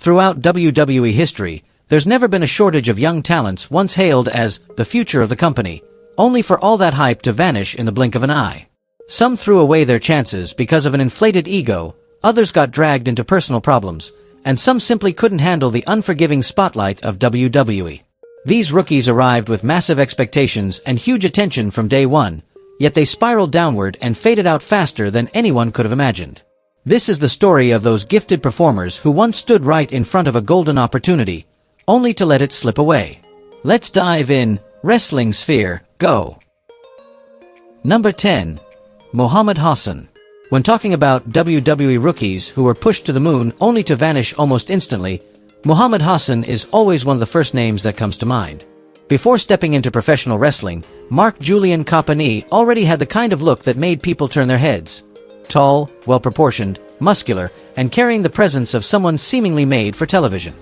Throughout WWE history, there's never been a shortage of young talents once hailed as the future of the company, only for all that hype to vanish in the blink of an eye. Some threw away their chances because of an inflated ego, others got dragged into personal problems, and some simply couldn't handle the unforgiving spotlight of WWE. These rookies arrived with massive expectations and huge attention from day one, yet they spiraled downward and faded out faster than anyone could have imagined. This is the story of those gifted performers who once stood right in front of a golden opportunity, only to let it slip away. Let's dive in. Wrestling Sphere, go! Number 10. Muhammad Hassan. When talking about WWE rookies who were pushed to the moon only to vanish almost instantly, Muhammad Hassan is always one of the first names that comes to mind. Before stepping into professional wrestling, Mark Julian Kapani already had the kind of look that made people turn their heads. Tall, well-proportioned, muscular, and carrying the presence of someone seemingly made for television.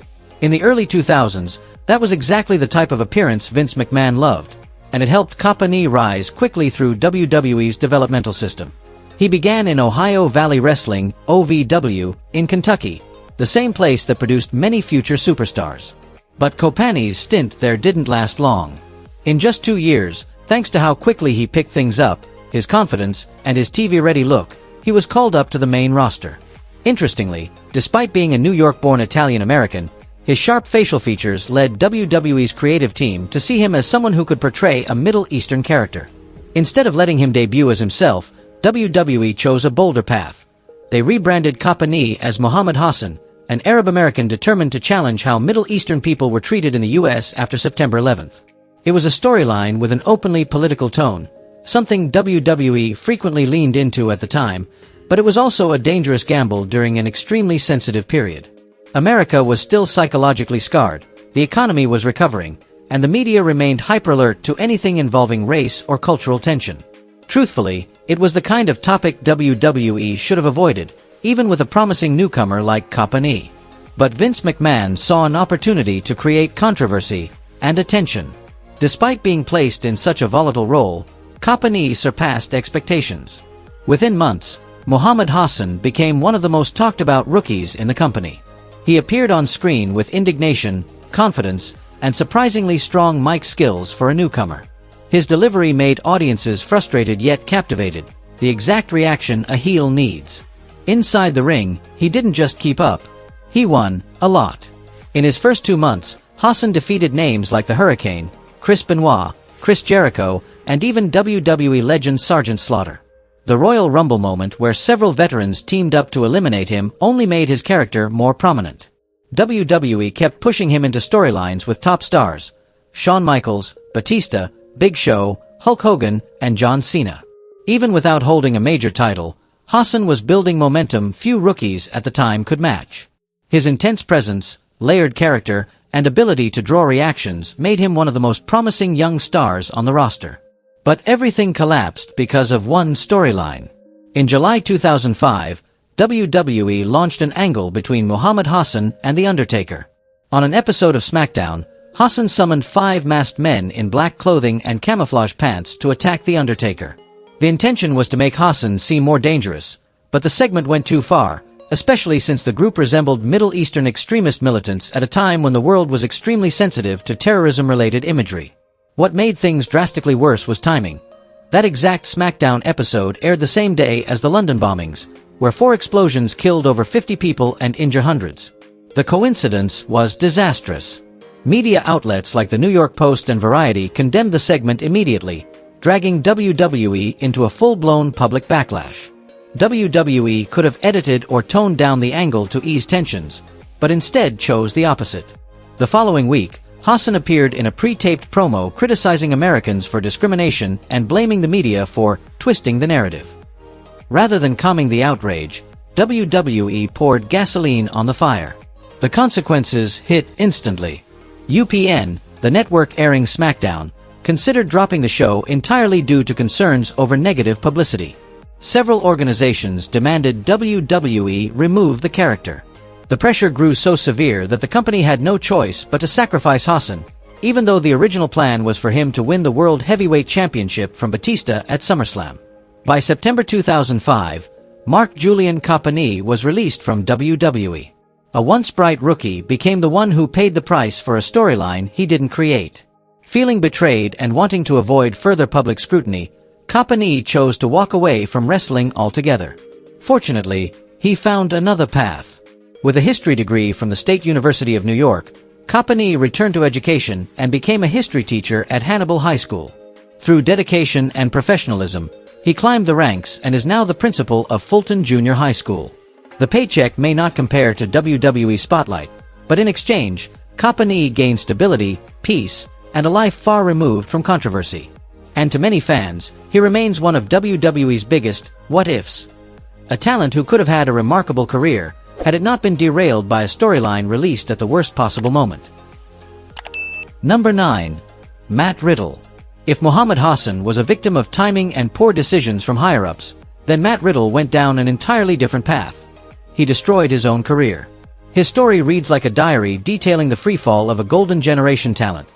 In the early 2000s, that was exactly the type of appearance Vince McMahon loved, and it helped Kapani rise quickly through WWE's developmental system. He began in Ohio Valley Wrestling, OVW, in Kentucky, the same place that produced many future superstars. But Kapani's stint there didn't last long. In just 2 years, thanks to how quickly he picked things up, his confidence, and his TV-ready look, he was called up to the main roster. Interestingly, despite being a New York-born Italian-American, his sharp facial features led WWE's creative team to see him as someone who could portray a Middle Eastern character. Instead of letting him debut as himself, WWE chose a bolder path. They rebranded Kapani as Muhammad Hassan, an Arab-American determined to challenge how Middle Eastern people were treated in the US after September 11th. It was a storyline with an openly political tone, something WWE frequently leaned into at the time, but it was also a dangerous gamble during an extremely sensitive period. America was still psychologically scarred, the economy was recovering, and the media remained hyper-alert to anything involving race or cultural tension. Truthfully, it was the kind of topic WWE should have avoided, even with a promising newcomer like Kapani. But Vince McMahon saw an opportunity to create controversy and attention. Despite being placed in such a volatile role, Kapani surpassed expectations. Within months, Muhammad Hassan became one of the most talked-about rookies in the company. He appeared on screen with indignation, confidence, and surprisingly strong mic skills for a newcomer. His delivery made audiences frustrated yet captivated, the exact reaction a heel needs. Inside the ring, he didn't just keep up. He won a lot. In his first 2 months, Hassan defeated names like the Hurricane, Chris Benoit, Chris Jericho, and even WWE legend Sergeant Slaughter. The Royal Rumble moment where several veterans teamed up to eliminate him only made his character more prominent. WWE kept pushing him into storylines with top stars: Shawn Michaels, Batista, Big Show, Hulk Hogan, and John Cena. Even without holding a major title, Hassan was building momentum few rookies at the time could match. His intense presence, layered character, and ability to draw reactions made him one of the most promising young stars on the roster. But everything collapsed because of one storyline. In July 2005, WWE launched an angle between Muhammad Hassan and The Undertaker. On an episode of SmackDown, Hassan summoned 5 masked men in black clothing and camouflage pants to attack The Undertaker. The intention was to make Hassan seem more dangerous, but the segment went too far, especially since the group resembled Middle Eastern extremist militants at a time when the world was extremely sensitive to terrorism-related imagery. What made things drastically worse was timing. That exact SmackDown episode aired the same day as the London bombings, where 4 explosions killed over 50 people and injured hundreds. The coincidence was disastrous. Media outlets like the New York Post and Variety condemned the segment immediately, dragging WWE into a full-blown public backlash. WWE could have edited or toned down the angle to ease tensions, but instead chose the opposite. The following week, Hassan appeared in a pre-taped promo criticizing Americans for discrimination and blaming the media for twisting the narrative. Rather than calming the outrage, WWE poured gasoline on the fire. The consequences hit instantly. UPN, the network airing SmackDown, considered dropping the show entirely due to concerns over negative publicity. Several organizations demanded WWE remove the character. The pressure grew so severe that the company had no choice but to sacrifice Hassan, even though the original plan was for him to win the World Heavyweight Championship from Batista at SummerSlam. By September 2005, Mark Julian Kapani was released from WWE. A once bright rookie became the one who paid the price for a storyline he didn't create. Feeling betrayed and wanting to avoid further public scrutiny, Kapani chose to walk away from wrestling altogether. Fortunately, he found another path. With a history degree from the State University of New York, Kapani returned to education and became a history teacher at Hannibal High School. Through dedication and professionalism, he climbed the ranks and is now the principal of Fulton Junior High School. The paycheck may not compare to WWE Spotlight, but in exchange, Kapani gained stability, peace, and a life far removed from controversy. And to many fans, he remains one of WWE's biggest what-ifs. A talent who could have had a remarkable career had it not been derailed by a storyline released at the worst possible moment. Number 9. Matt Riddle. If Muhammad Hassan was a victim of timing and poor decisions from higher-ups, then Matt Riddle went down an entirely different path. He destroyed his own career. His story reads like a diary detailing the freefall of a golden generation talent.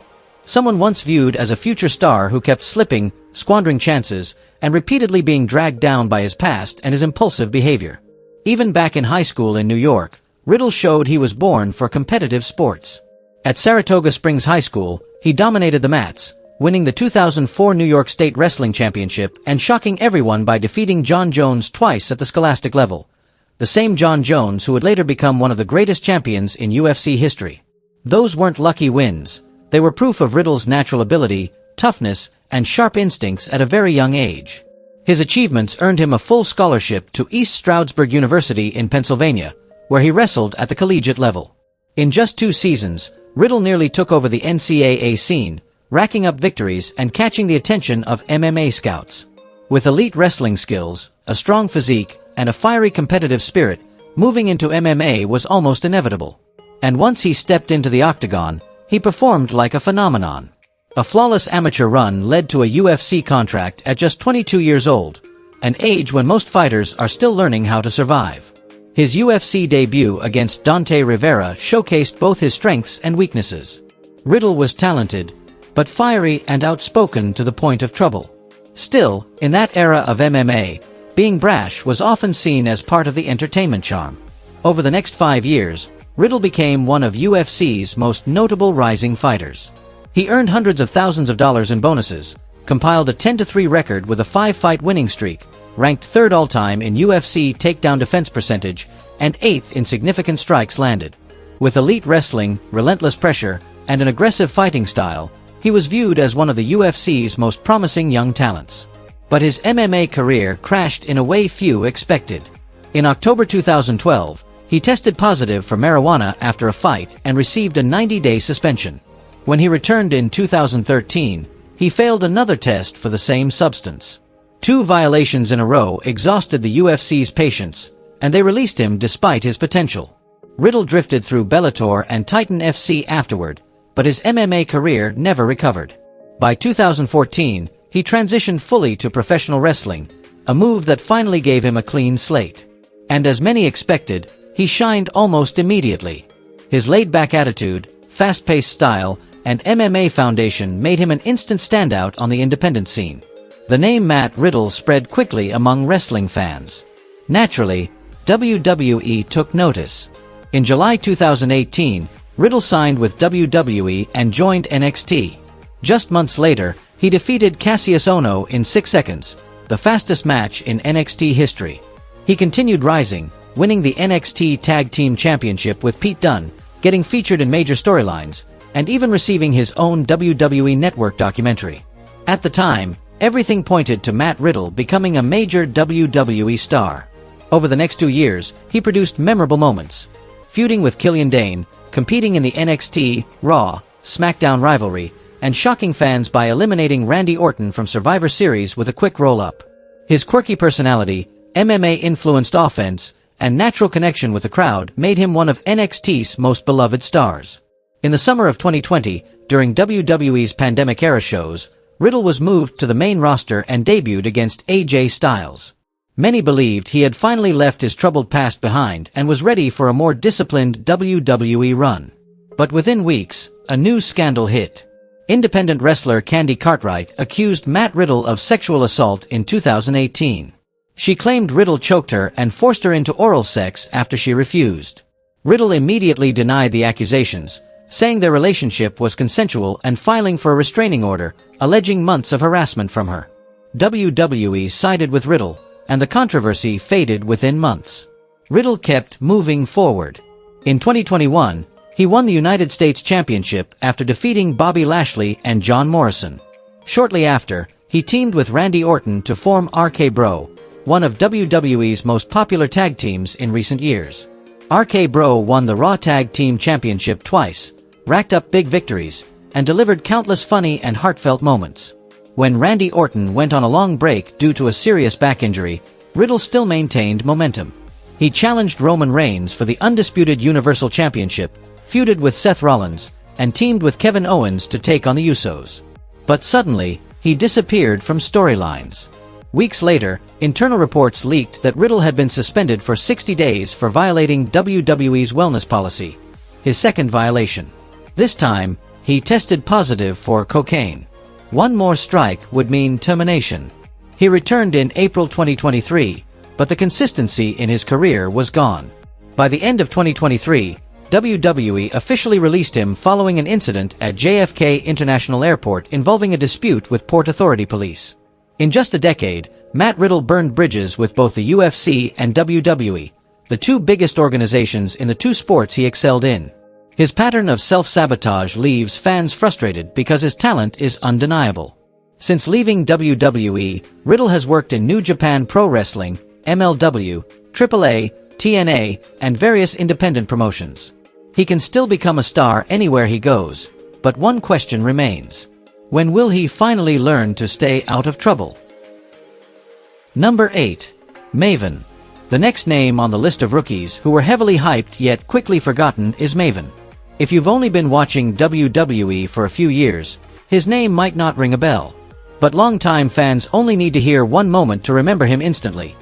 Someone once viewed as a future star who kept slipping, squandering chances, and repeatedly being dragged down by his past and his impulsive behavior. Even back in high school in New York, Riddle showed he was born for competitive sports. At Saratoga Springs High School, he dominated the mats, winning the 2004 New York State Wrestling Championship and shocking everyone by defeating John Jones twice at the scholastic level. The same John Jones who would later become one of the greatest champions in UFC history. Those weren't lucky wins. They were proof of Riddle's natural ability, toughness, and sharp instincts at a very young age. His achievements earned him a full scholarship to East Stroudsburg University in Pennsylvania, where he wrestled at the collegiate level. In just 2 seasons, Riddle nearly took over the NCAA scene, racking up victories and catching the attention of MMA scouts. With elite wrestling skills, a strong physique, and a fiery competitive spirit, moving into MMA was almost inevitable. And once he stepped into the octagon, he performed like a phenomenon. A flawless amateur run led to a UFC contract at just 22 years old, an age when most fighters are still learning how to survive. His UFC debut against Dante Rivera showcased both his strengths and weaknesses. Riddle was talented, but fiery and outspoken to the point of trouble. Still, in that era of MMA, being brash was often seen as part of the entertainment charm. Over the next 5 years, Riddle became one of UFC's most notable rising fighters. He earned hundreds of thousands of dollars in bonuses, compiled a 10-3 record with a 5-fight winning streak, ranked 3rd all-time in UFC takedown defense percentage, and 8th in significant strikes landed. With elite wrestling, relentless pressure, and an aggressive fighting style, he was viewed as one of the UFC's most promising young talents. But his MMA career crashed in a way few expected. In October 2012, he tested positive for marijuana after a fight and received a 90-day suspension. When he returned in 2013, he failed another test for the same substance. 2 violations in a row exhausted the UFC's patience, and they released him despite his potential. Riddle drifted through Bellator and Titan FC afterward, but his MMA career never recovered. By 2014, he transitioned fully to professional wrestling, a move that finally gave him a clean slate. And as many expected, he shined almost immediately. His laid-back attitude, fast-paced style, and MMA foundation made him an instant standout on the independent scene. The name Matt Riddle spread quickly among wrestling fans. Naturally, WWE took notice. In July 2018, Riddle signed with WWE and joined NXT. Just months later, he defeated Cassius Ohno in 6 seconds, the fastest match in NXT history. He continued rising, winning the NXT Tag Team Championship with Pete Dunne, getting featured in major storylines, and even receiving his own WWE Network documentary. At the time, everything pointed to Matt Riddle becoming a major WWE star. Over the next 2 years, he produced memorable moments, feuding with Killian Dane, competing in the NXT, Raw, SmackDown rivalry, and shocking fans by eliminating Randy Orton from Survivor Series with a quick roll-up. His quirky personality, MMA-influenced offense, and natural connection with the crowd made him one of NXT's most beloved stars. In the summer of 2020, during WWE's pandemic-era shows, Riddle was moved to the main roster and debuted against AJ Styles. Many believed he had finally left his troubled past behind and was ready for a more disciplined WWE run. But within weeks, a new scandal hit. Independent wrestler Candy Cartwright accused Matt Riddle of sexual assault in 2018. She claimed Riddle choked her and forced her into oral sex after she refused. Riddle immediately denied the accusations, saying their relationship was consensual and filing for a restraining order, alleging months of harassment from her. WWE sided with Riddle, and the controversy faded within months. Riddle kept moving forward. In 2021, he won the United States Championship after defeating Bobby Lashley and John Morrison. Shortly after, he teamed with Randy Orton to form RK Bro, one of WWE's most popular tag teams in recent years. RK Bro won the Raw Tag Team Championship twice, racked up big victories, and delivered countless funny and heartfelt moments. When Randy Orton went on a long break due to a serious back injury, Riddle still maintained momentum. He challenged Roman Reigns for the undisputed Universal Championship, feuded with Seth Rollins, and teamed with Kevin Owens to take on the Usos. But suddenly, he disappeared from storylines. Weeks later, internal reports leaked that Riddle had been suspended for 60 days for violating WWE's wellness policy, his second violation. This time, he tested positive for cocaine. One more strike would mean termination. He returned in April 2023, but the consistency in his career was gone. By the end of 2023, WWE officially released him following an incident at JFK International Airport involving a dispute with Port Authority police. In just a decade, Matt Riddle burned bridges with both the UFC and WWE, the two biggest organizations in the two sports he excelled in. His pattern of self-sabotage leaves fans frustrated because his talent is undeniable. Since leaving WWE, Riddle has worked in New Japan Pro Wrestling, MLW, AAA, TNA, and various independent promotions. He can still become a star anywhere he goes, but one question remains. When will he finally learn to stay out of trouble? Number 8. Maven. The next name on the list of rookies who were heavily hyped yet quickly forgotten is Maven. If you've only been watching WWE for a few years, his name might not ring a bell. But longtime fans only need to hear one moment to remember him instantly.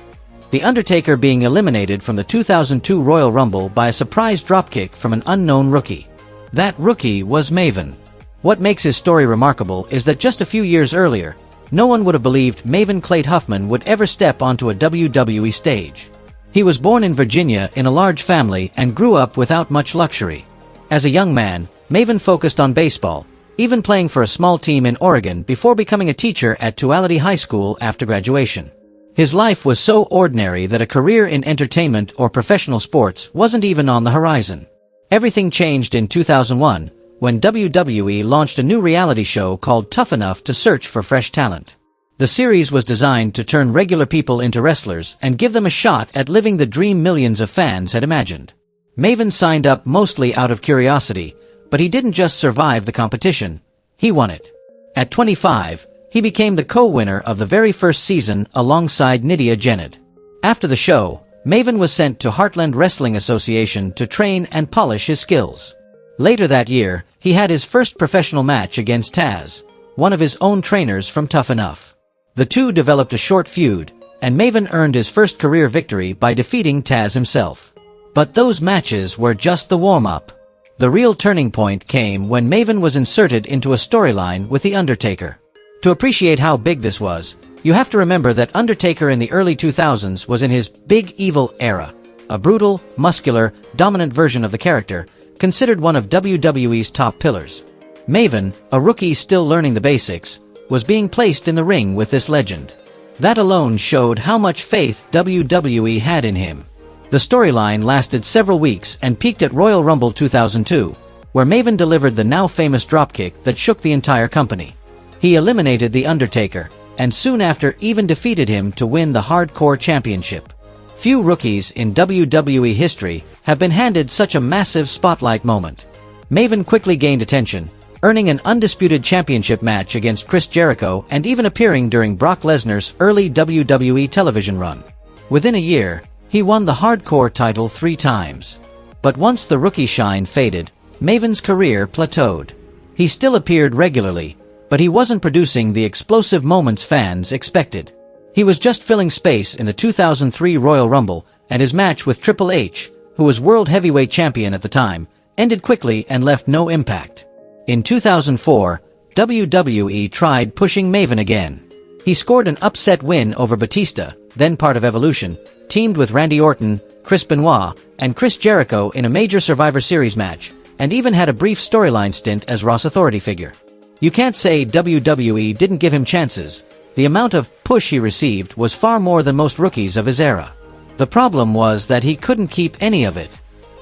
The Undertaker being eliminated from the 2002 Royal Rumble by a surprise dropkick from an unknown rookie. That rookie was Maven. What makes his story remarkable is that just a few years earlier, no one would have believed Maven Clayt Huffman would ever step onto a WWE stage. He was born in Virginia in a large family and grew up without much luxury. As a young man, Maven focused on baseball, even playing for a small team in Oregon before becoming a teacher at Tuality High School after graduation. His life was so ordinary that a career in entertainment or professional sports wasn't even on the horizon. Everything changed in 2001, when WWE launched a new reality show called Tough Enough to search for fresh talent. The series was designed to turn regular people into wrestlers and give them a shot at living the dream millions of fans had imagined. Maven signed up mostly out of curiosity, but he didn't just survive the competition, he won it. At 25, he became the co-winner of the very first season alongside Nidia Gennard. After the show, Maven was sent to Heartland Wrestling Association to train and polish his skills. Later that year, he had his first professional match against Taz, one of his own trainers from Tough Enough. The two developed a short feud, and Maven earned his first career victory by defeating Taz himself. But those matches were just the warm-up. The real turning point came when Maven was inserted into a storyline with The Undertaker. To appreciate how big this was, you have to remember that Undertaker in the early 2000s was in his big evil era, a brutal, muscular, dominant version of the character, considered one of WWE's top pillars. Maven, a rookie still learning the basics, was being placed in the ring with this legend. That alone showed how much faith WWE had in him. The storyline lasted several weeks and peaked at Royal Rumble 2002, where Maven delivered the now famous dropkick that shook the entire company. He eliminated The Undertaker, and soon after even defeated him to win the Hardcore Championship. Few rookies in WWE history have been handed such a massive spotlight moment. Maven quickly gained attention, earning an undisputed championship match against Chris Jericho and even appearing during Brock Lesnar's early WWE television run. Within a year, he won the Hardcore title 3 times. But once the rookie shine faded, Maven's career plateaued. He still appeared regularly, but he wasn't producing the explosive moments fans expected. He was just filling space in the 2003 Royal Rumble, and his match with Triple H, who was World Heavyweight Champion at the time, ended quickly and left no impact. In 2004, WWE tried pushing Maven again. He scored an upset win over Batista, then part of Evolution, teamed with Randy Orton, Chris Benoit, and Chris Jericho in a major Survivor Series match, and even had a brief storyline stint as Raw's authority figure. You can't say WWE didn't give him chances. The amount of push he received was far more than most rookies of his era. The problem was that he couldn't keep any of it.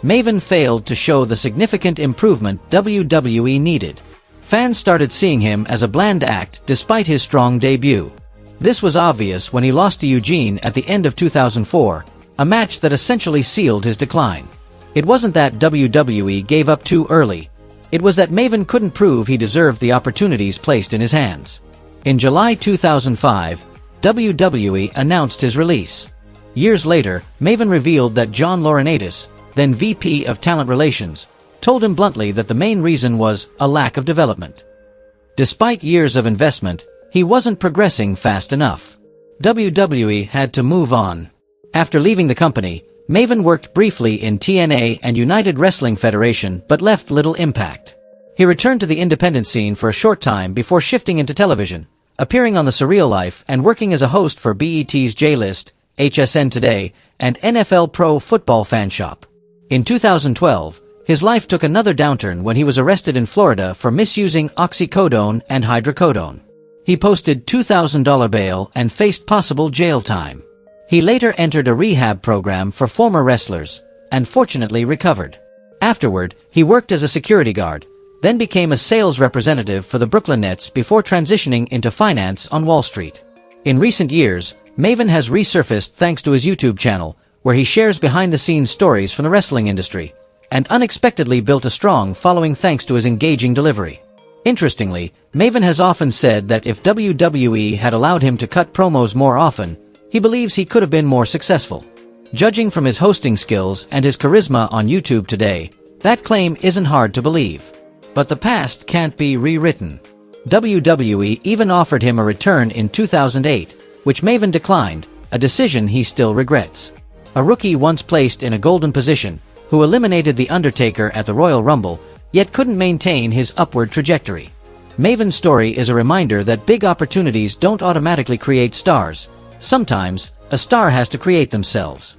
Maven failed to show the significant improvement WWE needed. Fans started seeing him as a bland act despite his strong debut. This was obvious when he lost to Eugene at the end of 2004, a match that essentially sealed his decline. It wasn't that WWE gave up too early. It was that Maven couldn't prove he deserved the opportunities placed in his hands. In July 2005, WWE announced his release. Years later, Maven revealed that John Laurinaitis, then VP of Talent Relations, told him bluntly that the main reason was a lack of development. Despite years of investment, he wasn't progressing fast enough. WWE had to move on. After leaving the company, Maven worked briefly in TNA and United Wrestling Federation but left little impact. He returned to the independent scene for a short time before shifting into television, appearing on The Surreal Life and working as a host for BET's J-List, HSN Today, and NFL Pro Football Fan Shop. In 2012, his life took another downturn when he was arrested in Florida for misusing oxycodone and hydrocodone. He posted $2,000 bail and faced possible jail time. He later entered a rehab program for former wrestlers, and fortunately recovered. Afterward, he worked as a security guard, then became a sales representative for the Brooklyn Nets before transitioning into finance on Wall Street. In recent years, Maven has resurfaced thanks to his YouTube channel, where he shares behind-the-scenes stories from the wrestling industry, and unexpectedly built a strong following thanks to his engaging delivery. Interestingly, Maven has often said that if WWE had allowed him to cut promos more often, he believes he could have been more successful. Judging from his hosting skills and his charisma on YouTube today, that claim isn't hard to believe. But the past can't be rewritten. WWE even offered him a return in 2008, which Maven declined, a decision he still regrets. A rookie once placed in a golden position, who eliminated The Undertaker at the Royal Rumble, yet couldn't maintain his upward trajectory. Maven's story is a reminder that big opportunities don't automatically create stars. Sometimes, a star has to create themselves.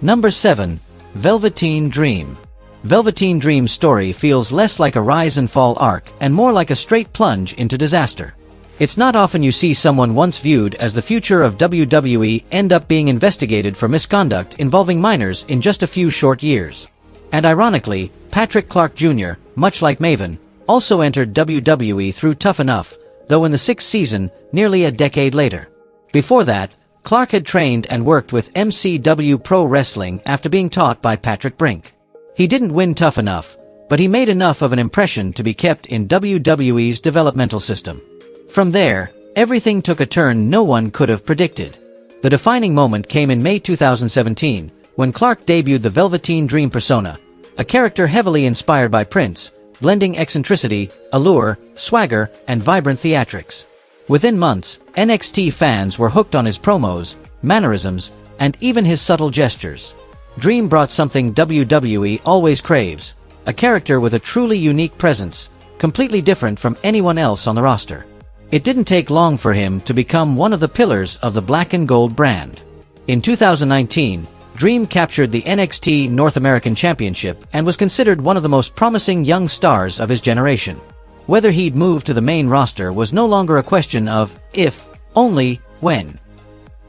Number 7. Velveteen Dream. Velveteen Dream's story feels less like a rise and fall arc and more like a straight plunge into disaster. It's not often you see someone once viewed as the future of WWE end up being investigated for misconduct involving minors in just a few short years. And ironically, Patrick Clark Jr., much like Maven, also entered WWE through Tough Enough, though in the 6th season, nearly a decade later. Before that, Clark had trained and worked with MCW Pro Wrestling after being taught by Patrick Brink. He didn't win Tough Enough, but he made enough of an impression to be kept in WWE's developmental system. From there, everything took a turn no one could have predicted. The defining moment came in May 2017, when Clark debuted the Velveteen Dream persona, a character heavily inspired by Prince, blending eccentricity, allure, swagger, and vibrant theatrics. Within months, NXT fans were hooked on his promos, mannerisms, and even his subtle gestures. Dream brought something WWE always craves, a character with a truly unique presence, completely different from anyone else on the roster. It didn't take long for him to become one of the pillars of the Black and Gold brand. In 2019, Dream captured the NXT North American Championship and was considered one of the most promising young stars of his generation. Whether he'd move to the main roster was no longer a question of if, only when.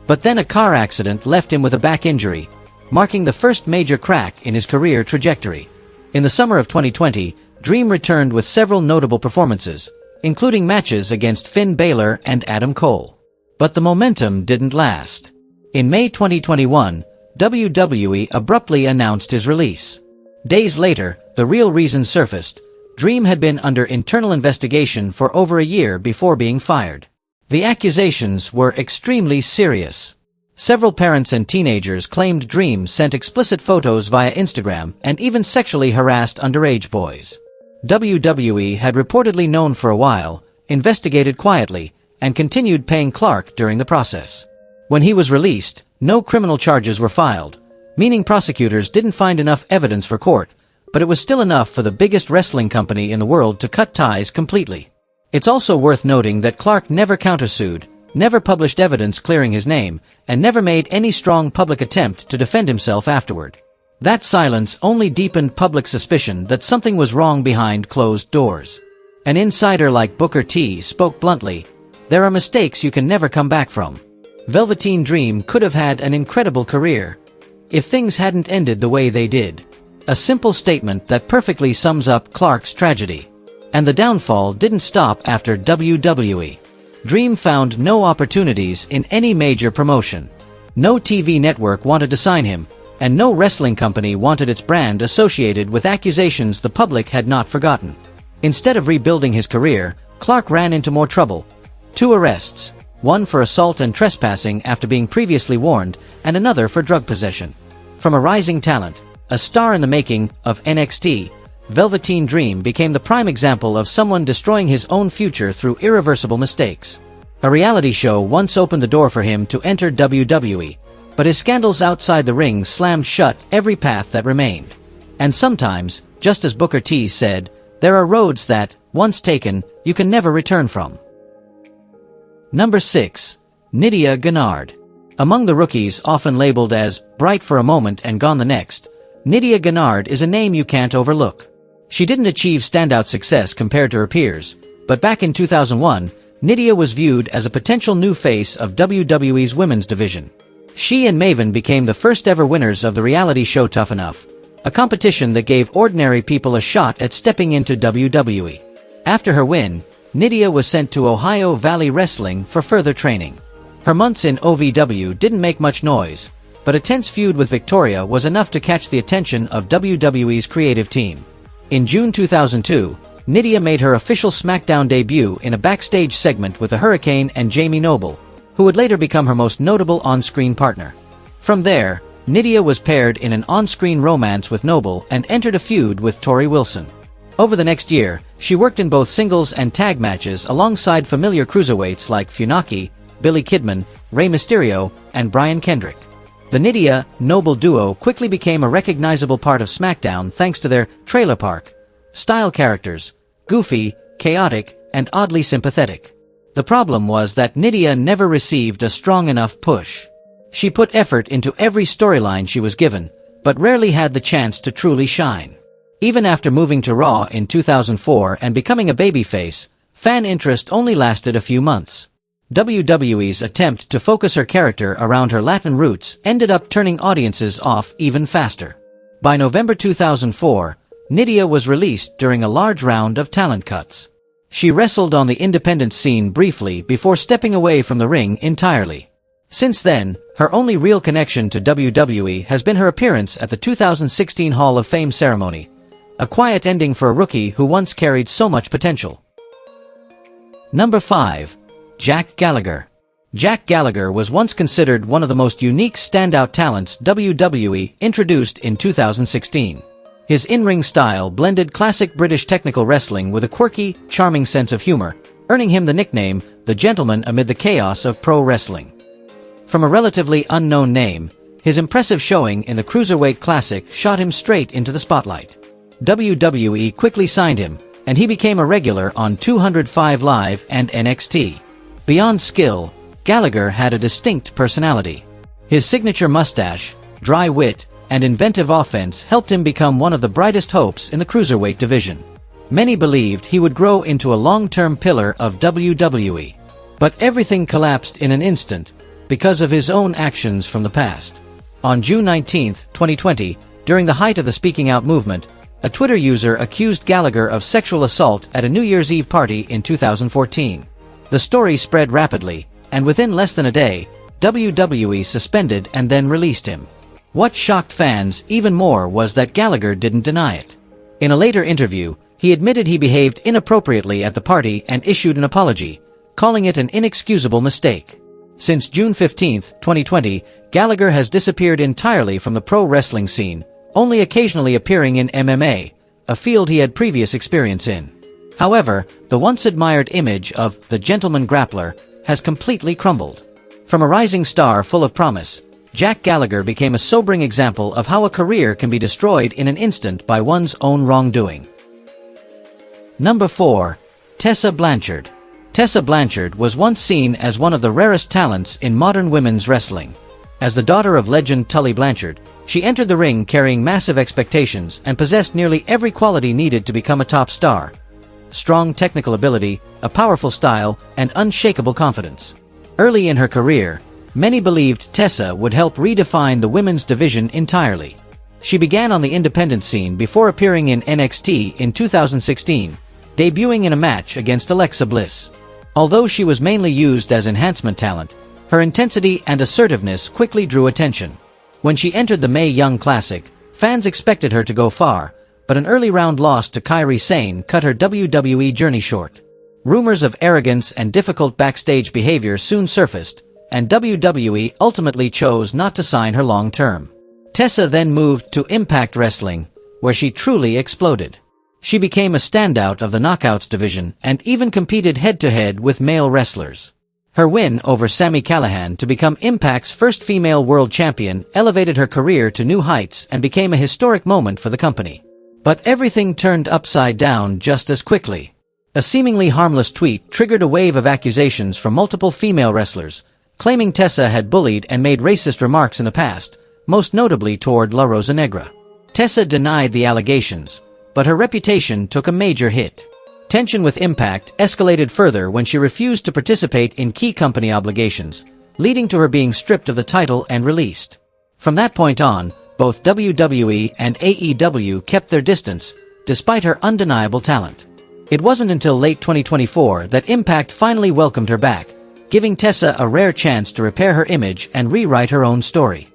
But then a car accident left him with a back injury, marking the first major crack in his career trajectory. In the summer of 2020, Dream returned with several notable performances, including matches against Finn Balor and Adam Cole. But the momentum didn't last. In May 2021, WWE abruptly announced his release. Days later, the real reason surfaced. Dream had been under internal investigation for over a year before being fired. The accusations were extremely serious. Several parents and teenagers claimed Dream sent explicit photos via Instagram and even sexually harassed underage boys. WWE had reportedly known for a while, investigated quietly, and continued paying Clark during the process. When he was released, no criminal charges were filed, meaning prosecutors didn't find enough evidence for court, but it was still enough for the biggest wrestling company in the world to cut ties completely. It's also worth noting that Clark never countersued, never published evidence clearing his name, and never made any strong public attempt to defend himself afterward. That silence only deepened public suspicion that something was wrong behind closed doors. An insider like Booker T spoke bluntly, "There are mistakes you can never come back from." Velveteen Dream could have had an incredible career if things hadn't ended the way they did. A simple statement that perfectly sums up Clark's tragedy. And the downfall didn't stop after WWE. Dream found no opportunities in any major promotion. No TV network wanted to sign him, and no wrestling company wanted its brand associated with accusations the public had not forgotten. Instead of rebuilding his career, Clark ran into more trouble. 2 arrests, one for assault and trespassing after being previously warned, and another for drug possession. From a rising talent, a star in the making of NXT, Velveteen Dream became the prime example of someone destroying his own future through irreversible mistakes. A reality show once opened the door for him to enter WWE, but his scandals outside the ring slammed shut every path that remained. And sometimes, just as Booker T said, there are roads that, once taken, you can never return from. Number 6. Nidia Gennard. Among the rookies often labeled as bright for a moment and gone the next, Nidia Gennard is a name you can't overlook. She didn't achieve standout success compared to her peers, but back in 2001, Nidia was viewed as a potential new face of WWE's women's division. She and Maven became the first ever winners of the reality show Tough Enough, a competition that gave ordinary people a shot at stepping into WWE. After her win, Nidia was sent to Ohio Valley Wrestling for further training. Her months in OVW didn't make much noise, but a tense feud with Victoria was enough to catch the attention of WWE's creative team. In June 2002, Nidia made her official SmackDown debut in a backstage segment with the Hurricane and Jamie Noble, who would later become her most notable on-screen partner. From there, Nidia was paired in an on-screen romance with Noble and entered a feud with Tori Wilson. Over the next year, she worked in both singles and tag matches alongside familiar cruiserweights like Funaki, Billy Kidman, Rey Mysterio, and Brian Kendrick. The Nidia-Noble duo quickly became a recognizable part of SmackDown thanks to their trailer park style characters, goofy, chaotic, and oddly sympathetic. The problem was that Nidia never received a strong enough push. She put effort into every storyline she was given, but rarely had the chance to truly shine. Even after moving to Raw in 2004 and becoming a babyface, fan interest only lasted a few months. WWE's attempt to focus her character around her Latin roots ended up turning audiences off even faster. By November 2004, Nidia was released during a large round of talent cuts. She wrestled on the independent scene briefly before stepping away from the ring entirely. Since then, her only real connection to WWE has been her appearance at the 2016 Hall of Fame ceremony. A quiet ending for a rookie who once carried so much potential. Number 5. Jack Gallagher. Jack Gallagher was once considered one of the most unique standout talents WWE introduced in 2016. His in-ring style blended classic British technical wrestling with a quirky, charming sense of humor, earning him the nickname, the Gentleman amid the chaos of pro wrestling. From a relatively unknown name, his impressive showing in the Cruiserweight Classic shot him straight into the spotlight. WWE quickly signed him, and he became a regular on 205 Live and NXT. Beyond skill, Gallagher had a distinct personality. His signature mustache, dry wit, and inventive offense helped him become one of the brightest hopes in the cruiserweight division. Many believed he would grow into a long-term pillar of WWE. But everything collapsed in an instant because of his own actions from the past. On June 19, 2020, during the height of the Speaking Out movement, a Twitter user accused Gallagher of sexual assault at a New Year's Eve party in 2014. The story spread rapidly, and within less than a day, WWE suspended and then released him. What shocked fans even more was that Gallagher didn't deny it. In a later interview, he admitted he behaved inappropriately at the party and issued an apology, calling it an inexcusable mistake. Since June 15, 2020, Gallagher has disappeared entirely from the pro wrestling scene, only occasionally appearing in MMA, a field he had previous experience in. However, the once admired image of the gentleman grappler has completely crumbled. From a rising star full of promise, Jack Gallagher became a sobering example of how a career can be destroyed in an instant by one's own wrongdoing. Number 4. Tessa Blanchard. Tessa Blanchard was once seen as one of the rarest talents in modern women's wrestling. As the daughter of legend Tully Blanchard, she entered the ring carrying massive expectations and possessed nearly every quality needed to become a top star. Strong technical ability, a powerful style, and unshakable confidence. Early in her career, many believed Tessa would help redefine the women's division entirely. She began on the independent scene before appearing in NXT in 2016, debuting in a match against Alexa Bliss. Although she was mainly used as enhancement talent, her intensity and assertiveness quickly drew attention. When she entered the Mae Young Classic, fans expected her to go far, but an early round loss to Kairi Sane cut her WWE journey short. Rumors of arrogance and difficult backstage behavior soon surfaced, and WWE ultimately chose not to sign her long-term. Tessa then moved to Impact Wrestling, where she truly exploded. She became a standout of the Knockouts division and even competed head-to-head with male wrestlers. Her win over Sami Callihan to become Impact's first female world champion elevated her career to new heights and became a historic moment for the company. But everything turned upside down just as quickly. A seemingly harmless tweet triggered a wave of accusations from multiple female wrestlers, claiming Tessa had bullied and made racist remarks in the past, most notably toward La Rosa Negra. Tessa denied the allegations, but her reputation took a major hit. Tension with Impact escalated further when she refused to participate in key company obligations, leading to her being stripped of the title and released. From that point on, both WWE and AEW kept their distance, despite her undeniable talent. It wasn't until late 2024 that Impact finally welcomed her back, giving Tessa a rare chance to repair her image and rewrite her own story.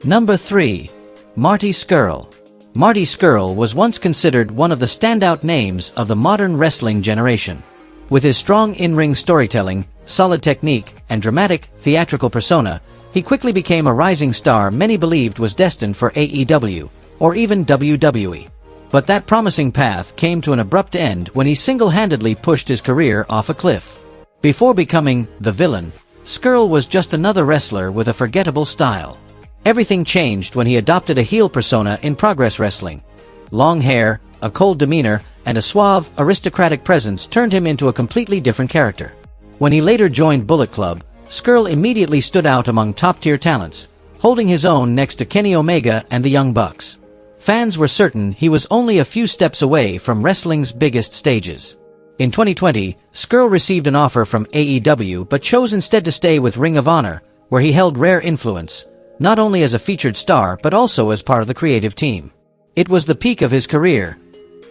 Number 3. Marty Scurll. Marty Scurll was once considered one of the standout names of the modern wrestling generation. With his strong in-ring storytelling, solid technique, and dramatic, theatrical persona, he quickly became a rising star many believed was destined for AEW, or even WWE. But that promising path came to an abrupt end when he single-handedly pushed his career off a cliff. Before becoming the villain, Scurll was just another wrestler with a forgettable style. Everything changed when he adopted a heel persona in Progress Wrestling. Long hair, a cold demeanor, and a suave, aristocratic presence turned him into a completely different character. When he later joined Bullet Club, Scurll immediately stood out among top-tier talents, holding his own next to Kenny Omega and the Young Bucks. Fans were certain he was only a few steps away from wrestling's biggest stages. In 2020, Scurll received an offer from AEW but chose instead to stay with Ring of Honor, where he held rare influence, not only as a featured star but also as part of the creative team. It was the peak of his career,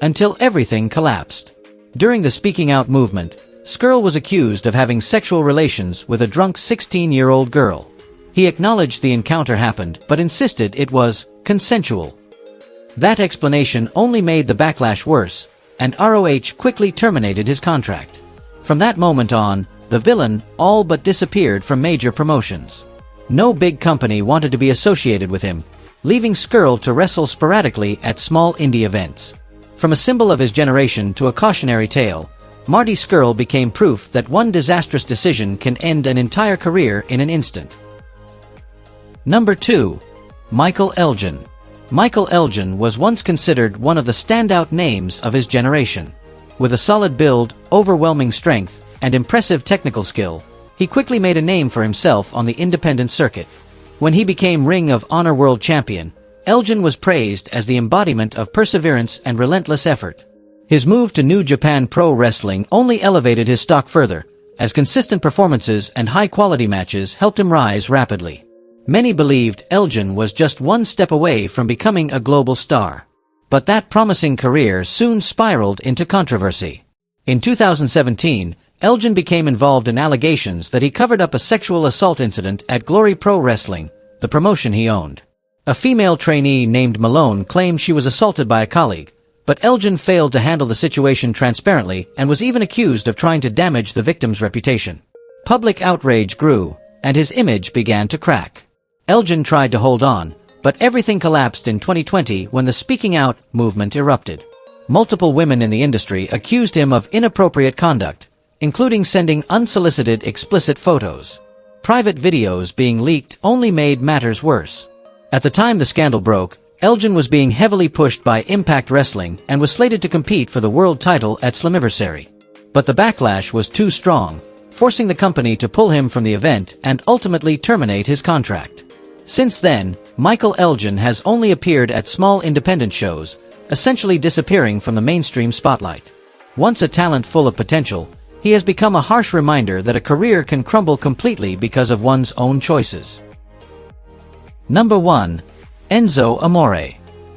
until everything collapsed. During the Speaking Out movement, Scurll was accused of having sexual relations with a drunk 16-year-old girl. He acknowledged the encounter happened but insisted it was consensual. That explanation only made the backlash worse, and ROH quickly terminated his contract. From that moment on, the villain all but disappeared from major promotions. No big company wanted to be associated with him, leaving Scurll to wrestle sporadically at small indie events. From a symbol of his generation to a cautionary tale, Marty Scurll became proof that one disastrous decision can end an entire career in an instant. Number 2. Michael Elgin. Michael Elgin was once considered one of the standout names of his generation. With a solid build, overwhelming strength, and impressive technical skill, he quickly made a name for himself on the independent circuit. When he became Ring of Honor World Champion, Elgin was praised as the embodiment of perseverance and relentless effort. His move to New Japan Pro Wrestling only elevated his stock further, as consistent performances and high-quality matches helped him rise rapidly. Many believed Elgin was just one step away from becoming a global star. But that promising career soon spiraled into controversy. In 2017, Elgin became involved in allegations that he covered up a sexual assault incident at Glory Pro Wrestling, the promotion he owned. A female trainee named Malone claimed she was assaulted by a colleague, but Elgin failed to handle the situation transparently and was even accused of trying to damage the victim's reputation. Public outrage grew, and his image began to crack. Elgin tried to hold on, but everything collapsed in 2020 when the Speaking Out movement erupted. Multiple women in the industry accused him of inappropriate conduct, including sending unsolicited explicit photos. Private videos being leaked only made matters worse. At the time the scandal broke, Elgin was being heavily pushed by Impact Wrestling and was slated to compete for the world title at Slammiversary. But the backlash was too strong, forcing the company to pull him from the event and ultimately terminate his contract. Since then, Michael Elgin has only appeared at small independent shows, essentially disappearing from the mainstream spotlight. Once a talent full of potential, he has become a harsh reminder that a career can crumble completely because of one's own choices. Number 1. Enzo Amore.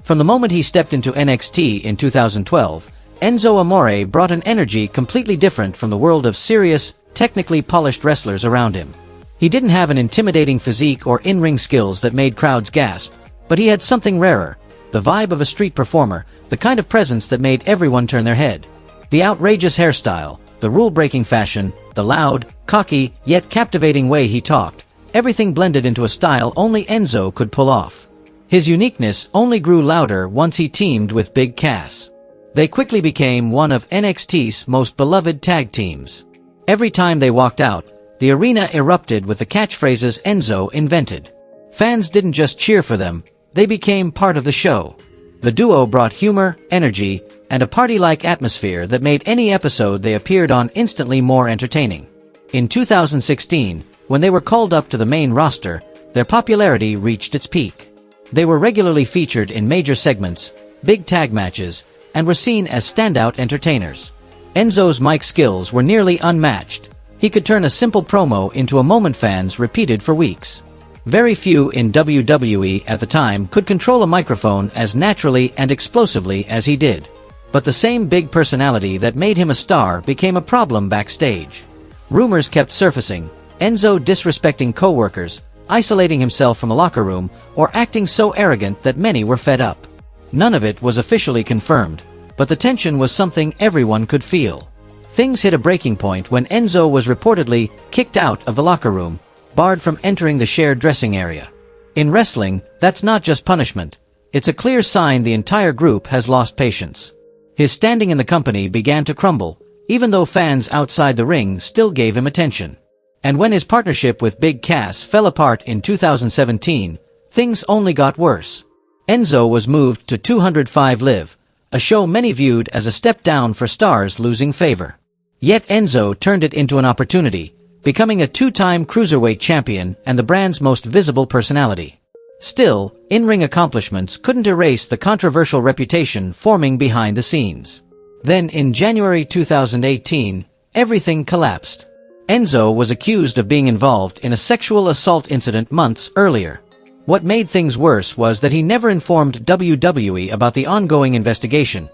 From the moment he stepped into NXT in 2012, Enzo Amore brought an energy completely different from the world of serious, technically polished wrestlers around him. He didn't have an intimidating physique or in-ring skills that made crowds gasp, but he had something rarer, the vibe of a street performer, the kind of presence that made everyone turn their head. The outrageous hairstyle, the rule-breaking fashion, the loud, cocky, yet captivating way he talked, everything blended into a style only Enzo could pull off. His uniqueness only grew louder once he teamed with Big Cass. They quickly became one of NXT's most beloved tag teams. Every time they walked out, the arena erupted with the catchphrases Enzo invented. Fans didn't just cheer for them, they became part of the show. The duo brought humor, energy, and a party-like atmosphere that made any episode they appeared on instantly more entertaining. In 2016, when they were called up to the main roster, their popularity reached its peak. They were regularly featured in major segments, big tag matches, and were seen as standout entertainers. Enzo's mic skills were nearly unmatched. He could turn a simple promo into a moment fans repeated for weeks. Very few in WWE at the time could control a microphone as naturally and explosively as he did. But the same big personality that made him a star became a problem backstage. Rumors kept surfacing, Enzo disrespecting co-workers, isolating himself from a locker room, or acting so arrogant that many were fed up. None of it was officially confirmed, but the tension was something everyone could feel. Things hit a breaking point when Enzo was reportedly kicked out of the locker room, barred from entering the shared dressing area. In wrestling, that's not just punishment, it's a clear sign the entire group has lost patience. His standing in the company began to crumble, even though fans outside the ring still gave him attention. And when his partnership with Big Cass fell apart in 2017, things only got worse. Enzo was moved to 205 Live, a show many viewed as a step down for stars losing favor. Yet Enzo turned it into an opportunity, becoming a two-time cruiserweight champion and the brand's most visible personality. Still, in-ring accomplishments couldn't erase the controversial reputation forming behind the scenes. Then in January 2018, everything collapsed. Enzo was accused of being involved in a sexual assault incident months earlier. What made things worse was that he never informed WWE about the ongoing investigation,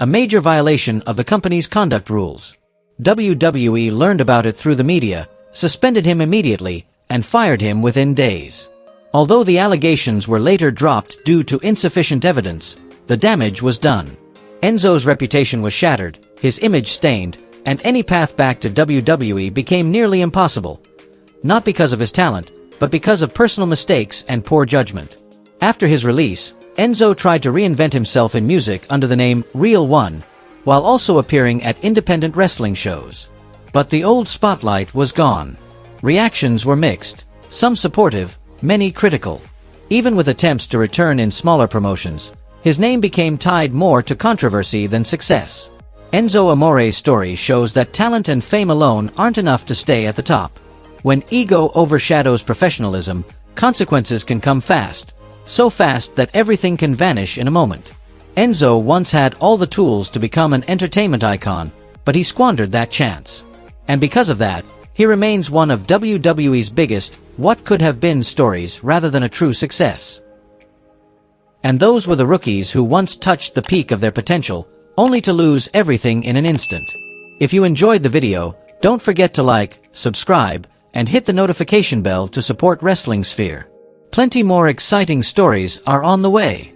a major violation of the company's conduct rules. WWE learned about it through the media, suspended him immediately, and fired him within days. Although the allegations were later dropped due to insufficient evidence, the damage was done. Enzo's reputation was shattered, his image stained, and any path back to WWE became nearly impossible. Not because of his talent, but because of personal mistakes and poor judgment. After his release, Enzo tried to reinvent himself in music under the name Real One, while also appearing at independent wrestling shows. But the old spotlight was gone. Reactions were mixed, some supportive, many critical. Even with attempts to return in smaller promotions, his name became tied more to controversy than success. Enzo Amore's story shows that talent and fame alone aren't enough to stay at the top. When ego overshadows professionalism, consequences can come fast, so fast that everything can vanish in a moment. Enzo once had all the tools to become an entertainment icon, but he squandered that chance. And because of that, he remains one of WWE's biggest what-could-have-been stories rather than a true success. And those were the rookies who once touched the peak of their potential, only to lose everything in an instant. If you enjoyed the video, don't forget to like, subscribe, and hit the notification bell to support Wrestling Sphere. Plenty more exciting stories are on the way.